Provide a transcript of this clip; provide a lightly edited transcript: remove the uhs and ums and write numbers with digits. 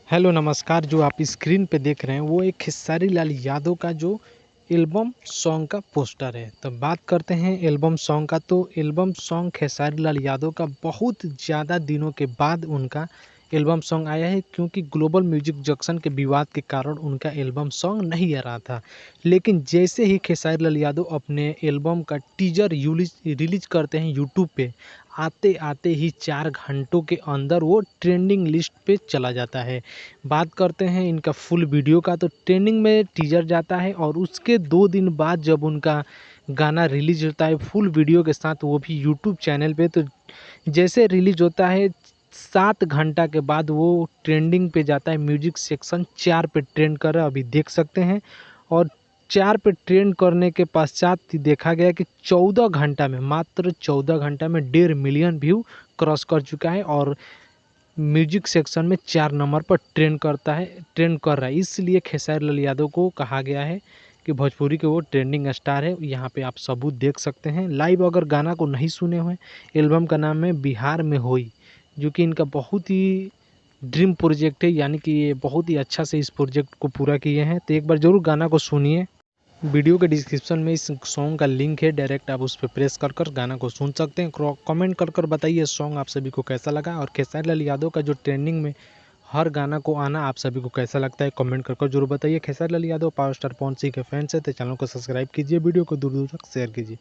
Hello नमस्कार। जो आप स्क्रीन पे देख रहे हैं वो एक खेसारी लाल यादव का जो एल्बम सॉन्ग का पोस्टर है। तो बात करते हैं एल्बम सॉन्ग का। तो एल्बम सॉन्ग खेसारी लाल यादव का बहुत ज़्यादा दिनों के बाद उनका एल्बम सॉन्ग आया है, क्योंकि ग्लोबल म्यूजिक जंक्शन के विवाद के कारण उनका एल्बम सॉन्ग नहीं आ रहा था। लेकिन जैसे ही खेसारी लाल यादव अपने एल्बम का टीजर रिलीज करते हैं यूट्यूब पे, आते आते ही 4 घंटों के अंदर वो ट्रेंडिंग लिस्ट पे चला जाता है। बात करते हैं इनका फुल वीडियो का, तो ट्रेंडिंग में टीजर जाता है और उसके 2 दिन बाद जब उनका गाना रिलीज होता है फुल वीडियो के साथ, वो भी यूट्यूब चैनल पे, तो जैसे रिलीज होता है 7 घंटा के बाद वो ट्रेंडिंग पे जाता है। म्यूजिक सेक्शन 4 पे ट्रेंड कर रहा है, अभी देख सकते हैं। और 4 पे ट्रेंड करने के पश्चात देखा गया कि 14 घंटा में, मात्र 14 घंटा में 1.5 मिलियन व्यू क्रॉस कर चुका है और म्यूजिक सेक्शन में 4 नंबर पर ट्रेंड कर रहा है। इसलिए खेसारी लाल यादव को कहा गया है कि भोजपुरी के वो ट्रेंडिंग स्टार है। यहाँ पे आप सबूत देख सकते हैं लाइव। अगर गाना को नहीं सुने हुए, एल्बम का नाम है बिहार में होई, जो कि इनका बहुत ही ड्रीम प्रोजेक्ट है, यानी कि ये बहुत ही अच्छा से इस प्रोजेक्ट को पूरा किए हैं। तो एक बार ज़रूर गाना को सुनिए। वीडियो के डिस्क्रिप्शन में इस सॉन्ग का लिंक है, डायरेक्ट आप उस पर प्रेस कर कर गाना को सुन सकते हैं। कमेंट कर कर बताइए सॉन्ग आप सभी को कैसा लगा, और खेसारी लाल यादव का जो ट्रेंडिंग में हर गाना को आना आप सभी को कैसा लगता है, कमेंट कर कर जरूर बताइए। खेसारी लाल यादव पावर स्टार पवन सिंह के फैंस है तो चैनल को सब्सक्राइब कीजिए, वीडियो को दूर दूर तक शेयर कीजिए।